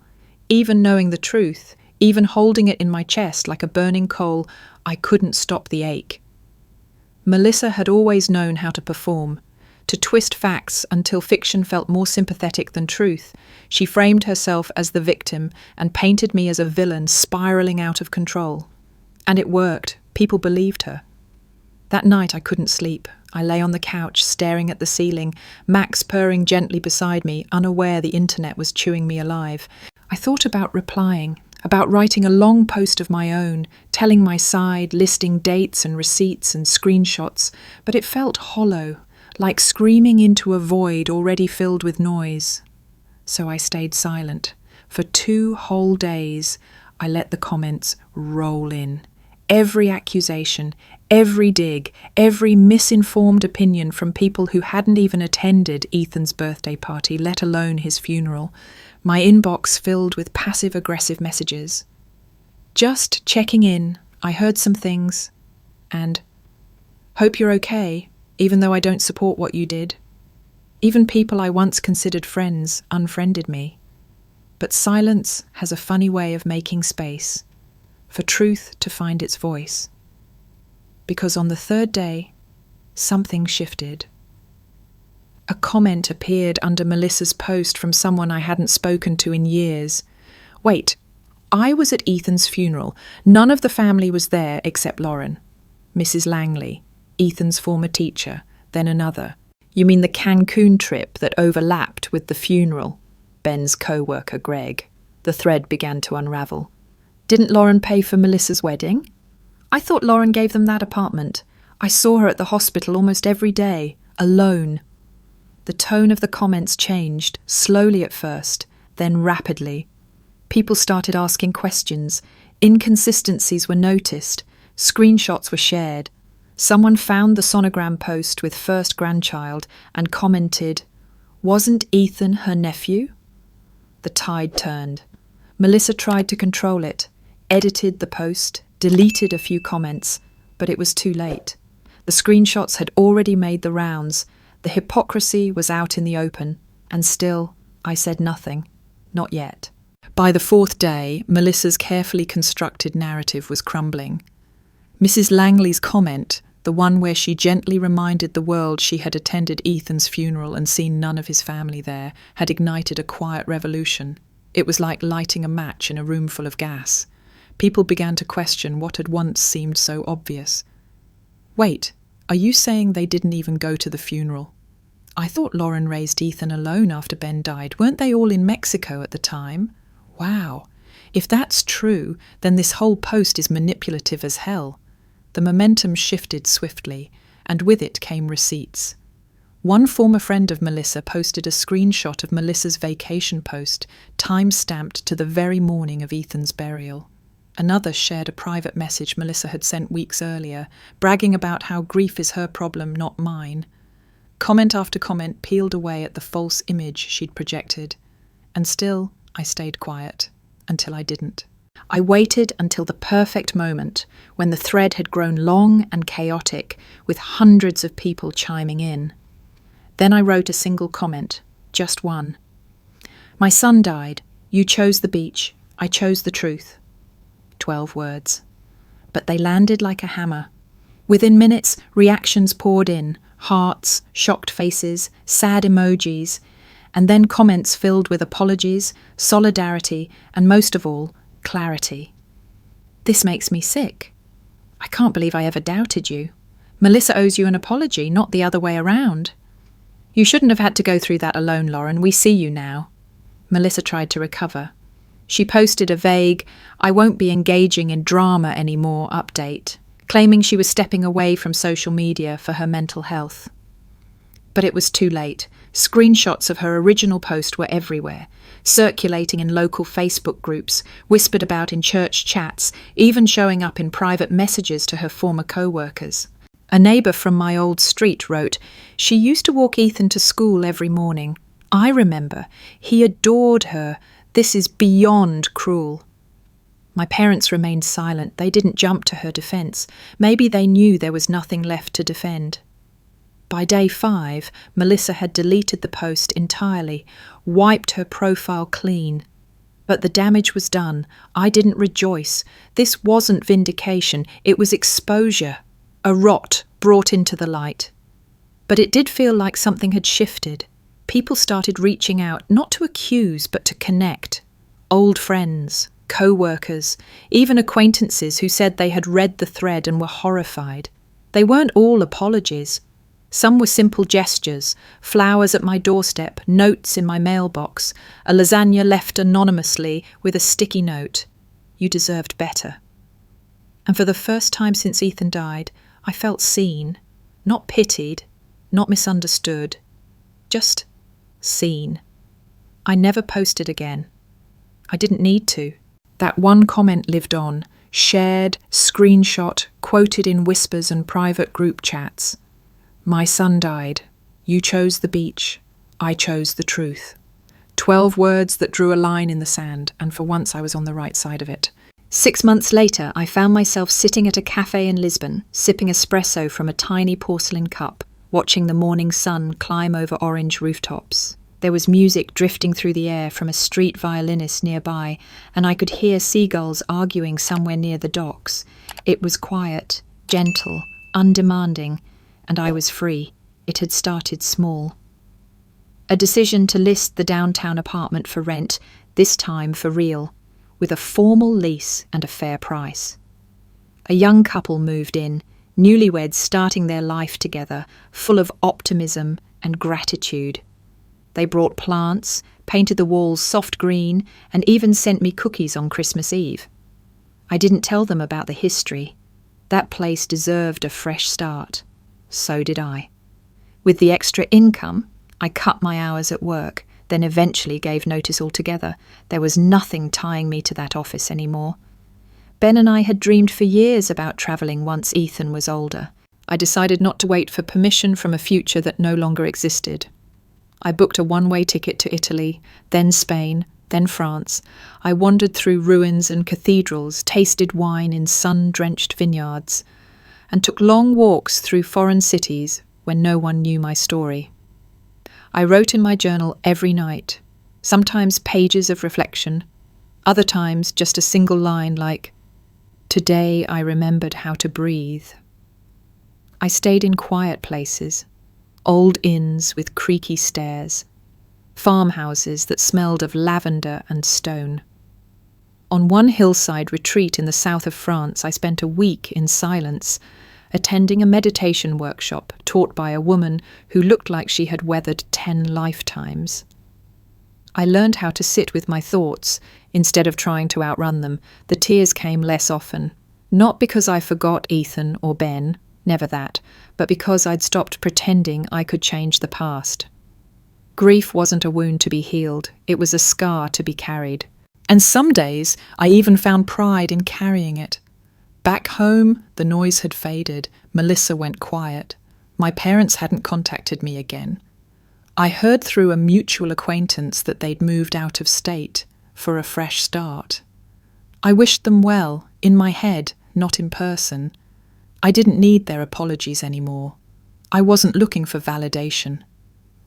Even knowing the truth, even holding it in my chest like a burning coal, I couldn't stop the ache. Melissa had always known how to perform, to twist facts until fiction felt more sympathetic than truth. She framed herself as the victim and painted me as a villain spiraling out of control. And it worked. People believed her. That night I couldn't sleep. I lay on the couch, staring at the ceiling, Max purring gently beside me, unaware the internet was chewing me alive. I thought about replying, about writing a long post of my own, telling my side, listing dates and receipts and screenshots, but it felt hollow, like screaming into a void already filled with noise. So I stayed silent. For 2 whole days, I let the comments roll in. Every accusation, every dig, every misinformed opinion from people who hadn't even attended Ethan's birthday party, let alone his funeral. My inbox filled with passive-aggressive messages. Just checking in, I heard some things, and hope you're okay, even though I don't support what you did. Even people I once considered friends unfriended me. But silence has a funny way of making space, for truth to find its voice. Because on the 3rd day, something shifted. A comment appeared under Melissa's post from someone I hadn't spoken to in years. Wait, I was at Ethan's funeral. None of the family was there except Lauren. Mrs. Langley, Ethan's former teacher, then another. You mean the Cancun trip that overlapped with the funeral? Ben's co-worker, Greg. The thread began to unravel. Didn't Lauren pay for Melissa's wedding? I thought Lauren gave them that apartment. I saw her at the hospital almost every day, alone. The tone of the comments changed, slowly at first, then rapidly. People started asking questions. Inconsistencies were noticed. Screenshots were shared. Someone found the sonogram post with first grandchild and commented, "Wasn't Ethan her nephew?" The tide turned. Melissa tried to control it, edited the post, deleted a few comments, but it was too late. The screenshots had already made the rounds. The hypocrisy was out in the open, and still I said nothing. Not yet. By the 4th day, Melissa's carefully constructed narrative was crumbling. Mrs. Langley's comment, the one where she gently reminded the world she had attended Ethan's funeral and seen none of his family there, had ignited a quiet revolution. It was like lighting a match in a room full of gas. People began to question what had once seemed so obvious. Wait, are you saying they didn't even go to the funeral? I thought Lauren raised Ethan alone after Ben died. Weren't they all in Mexico at the time? Wow. If that's true, then this whole post is manipulative as hell. The momentum shifted swiftly, and with it came receipts. One former friend of Melissa posted a screenshot of Melissa's vacation post, time-stamped to the very morning of Ethan's burial. Another shared a private message Melissa had sent weeks earlier, bragging about how grief is her problem, not mine. Comment after comment peeled away at the false image she'd projected. And still, I stayed quiet, until I didn't. I waited until the perfect moment, when the thread had grown long and chaotic, with hundreds of people chiming in. Then I wrote a single comment, just one. My son died. You chose the beach. I chose the truth. 12 words. But they landed like a hammer. Within minutes, reactions poured in, hearts, shocked faces, sad emojis, and then comments filled with apologies, solidarity, and most of all, clarity. This makes me sick. I can't believe I ever doubted you. Melissa owes you an apology, not the other way around. You shouldn't have had to go through that alone, Lauren. We see you now. Melissa tried to recover. She posted a vague, I won't be engaging in drama anymore update, claiming she was stepping away from social media for her mental health. But it was too late. Screenshots of her original post were everywhere, circulating in local Facebook groups, whispered about in church chats, even showing up in private messages to her former co-workers. A neighbour from my old street wrote, she used to walk Ethan to school every morning. I remember. He adored her. This is beyond cruel. My parents remained silent. They didn't jump to her defence. Maybe they knew there was nothing left to defend. By day 5, Melissa had deleted the post entirely, wiped her profile clean. But the damage was done. I didn't rejoice. This wasn't vindication. It was exposure. A rot brought into the light. But it did feel like something had shifted. People started reaching out, not to accuse, but to connect. Old friends, co-workers, even acquaintances who said they had read the thread and were horrified. They weren't all apologies. Some were simple gestures, flowers at my doorstep, notes in my mailbox, a lasagna left anonymously with a sticky note. You deserved better. And for the first time since Ethan died, I felt seen, not pitied, not misunderstood, just seen. I never posted again. I didn't need to. That one comment lived on, shared, screenshot, quoted in whispers and private group chats. My son died. You chose the beach. I chose the truth. 12 words that drew a line in the sand, and for once I was on the right side of it. 6 months later, I found myself sitting at a cafe in Lisbon, sipping espresso from a tiny porcelain cup, watching the morning sun climb over orange rooftops. There was music drifting through the air from a street violinist nearby, and I could hear seagulls arguing somewhere near the docks. It was quiet, gentle, undemanding, and I was free. It had started small. A decision to list the downtown apartment for rent, this time for real, with a formal lease and a fair price. A young couple moved in, newlyweds starting their life together, full of optimism and gratitude. They brought plants, painted the walls soft green, and even sent me cookies on Christmas Eve. I didn't tell them about the history. That place deserved a fresh start. So did I. With the extra income, I cut my hours at work, then eventually gave notice altogether. There was nothing tying me to that office anymore. Ben and I had dreamed for years about travelling once Ethan was older. I decided not to wait for permission from a future that no longer existed. I booked a one-way ticket to Italy, then Spain, then France. I wandered through ruins and cathedrals, tasted wine in sun-drenched vineyards, and took long walks through foreign cities when no one knew my story. I wrote in my journal every night, sometimes pages of reflection, other times just a single line like, "Today I remembered how to breathe." I stayed in quiet places, old inns with creaky stairs, farmhouses that smelled of lavender and stone. On one hillside retreat in the south of France, I spent a week in silence, attending a meditation workshop taught by a woman who looked like she had weathered 10 lifetimes. I learned how to sit with my thoughts instead of trying to outrun them. The tears came less often, not because I forgot Ethan or Ben, never that, but because I'd stopped pretending I could change the past. Grief wasn't a wound to be healed, it was a scar to be carried. And some days I even found pride in carrying it. Back home, the noise had faded. Melissa went quiet. My parents hadn't contacted me again. I heard through a mutual acquaintance that they'd moved out of state for a fresh start. I wished them well, in my head, not in person. I didn't need their apologies anymore. I wasn't looking for validation.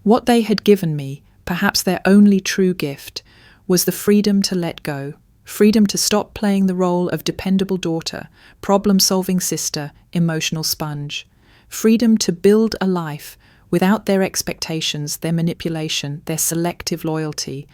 What they had given me, perhaps their only true gift, was the freedom to let go, freedom to stop playing the role of dependable daughter, problem-solving sister, emotional sponge, freedom to build a life without their expectations, their manipulation, their selective loyalty,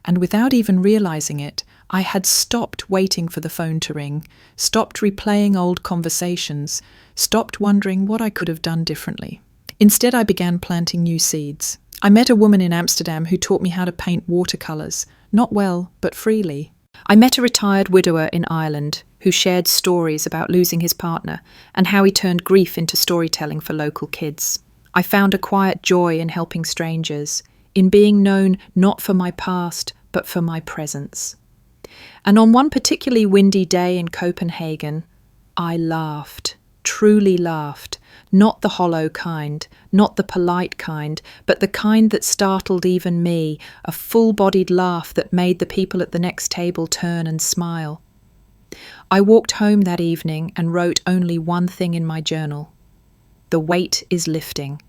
and without even realizing it, I had stopped waiting for the phone to ring, stopped replaying old conversations, stopped wondering what I could have done differently. Instead, I began planting new seeds. I met a woman in Amsterdam who taught me how to paint watercolours, not well, but freely. I met a retired widower in Ireland who shared stories about losing his partner and how he turned grief into storytelling for local kids. I found a quiet joy in helping strangers, in being known not for my past, but for my presence. And on one particularly windy day in Copenhagen, I laughed, truly laughed, not the hollow kind, not the polite kind, but the kind that startled even me, a full-bodied laugh that made the people at the next table turn and smile. I walked home that evening and wrote only one thing in my journal. The weight is lifting.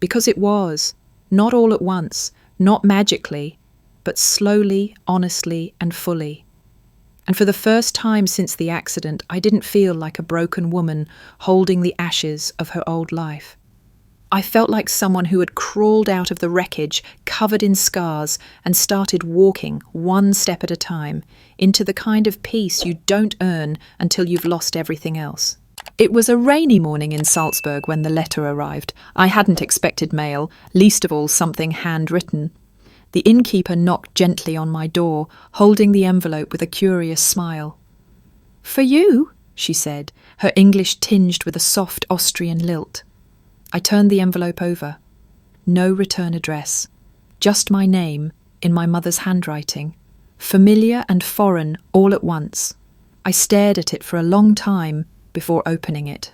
Because it was, not all at once, not magically, but slowly, honestly, and fully. And for the first time since the accident, I didn't feel like a broken woman holding the ashes of her old life. I felt like someone who had crawled out of the wreckage, covered in scars, and started walking, one step at a time, into the kind of peace you don't earn until you've lost everything else. It was a rainy morning in Salzburg when the letter arrived. I hadn't expected mail, least of all something handwritten. The innkeeper knocked gently on my door, holding the envelope with a curious smile. "For you?" she said, her English tinged with a soft Austrian lilt. I turned the envelope over. No return address. Just my name, in my mother's handwriting. Familiar and foreign all at once. I stared at it for a long time before opening it.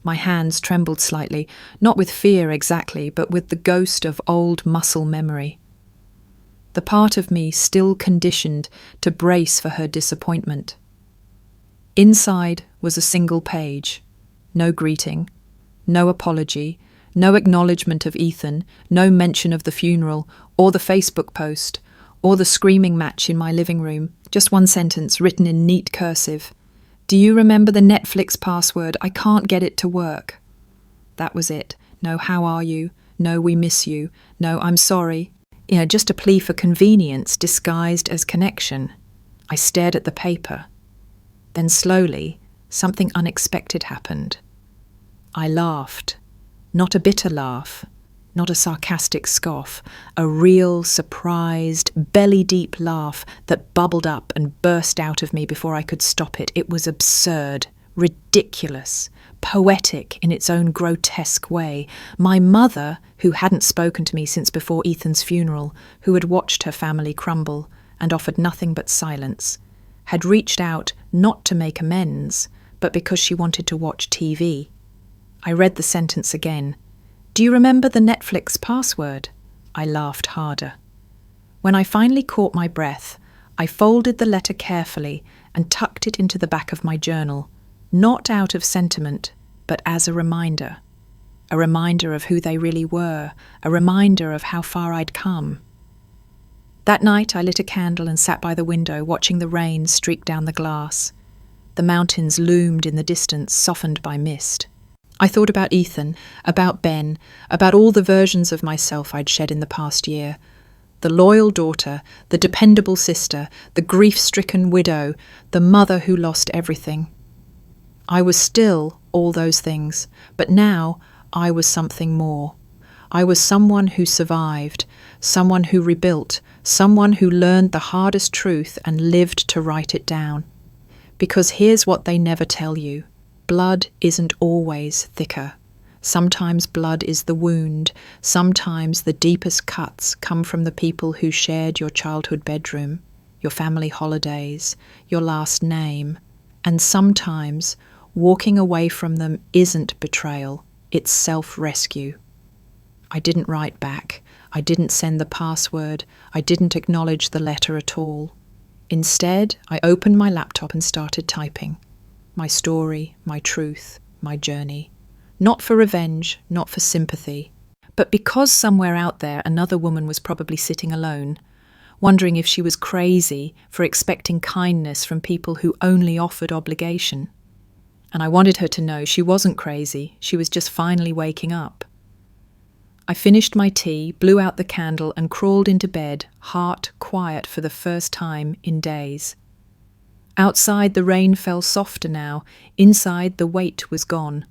My hands trembled slightly, not with fear exactly, but with the ghost of old muscle memory. The part of me still conditioned to brace for her disappointment. Inside was a single page. No greeting, no apology, no acknowledgement of Ethan, no mention of the funeral, or the Facebook post, or the screaming match in my living room. Just one sentence written in neat cursive. "Do you remember the Netflix password? I can't get it to work." That was it. No, how are you? No, we miss you. No, I'm sorry. Just a plea for convenience disguised as connection. I stared at the paper. Then slowly, something unexpected happened. I laughed. Not a bitter laugh. Not a sarcastic scoff, a real, surprised, belly-deep laugh that bubbled up and burst out of me before I could stop it. It was absurd, ridiculous, poetic in its own grotesque way. My mother, who hadn't spoken to me since before Ethan's funeral, who had watched her family crumble and offered nothing but silence, had reached out not to make amends, but because she wanted to watch TV. I read the sentence again. "Do you remember the Netflix password?" I laughed harder. When I finally caught my breath, I folded the letter carefully and tucked it into the back of my journal, not out of sentiment, but as a reminder of who they really were, a reminder of how far I'd come. That night I lit a candle and sat by the window watching the rain streak down the glass. The mountains loomed in the distance, softened by mist. I thought about Ethan, about Ben, about all the versions of myself I'd shed in the past year. The loyal daughter, the dependable sister, the grief-stricken widow, the mother who lost everything. I was still all those things, but now I was something more. I was someone who survived, someone who rebuilt, someone who learned the hardest truth and lived to write it down. Because here's what they never tell you. Blood isn't always thicker. Sometimes blood is the wound. Sometimes the deepest cuts come from the people who shared your childhood bedroom, your family holidays, your last name. And sometimes walking away from them isn't betrayal, it's self-rescue. I didn't write back. I didn't send the password. I didn't acknowledge the letter at all. Instead, I opened my laptop and started typing. My story, my truth, my journey. Not for revenge, not for sympathy, but because somewhere out there another woman was probably sitting alone, wondering if she was crazy for expecting kindness from people who only offered obligation. And I wanted her to know she wasn't crazy, she was just finally waking up. I finished my tea, blew out the candle, and crawled into bed, heart quiet for the first time in days. Outside the rain fell softer now, inside the weight was gone.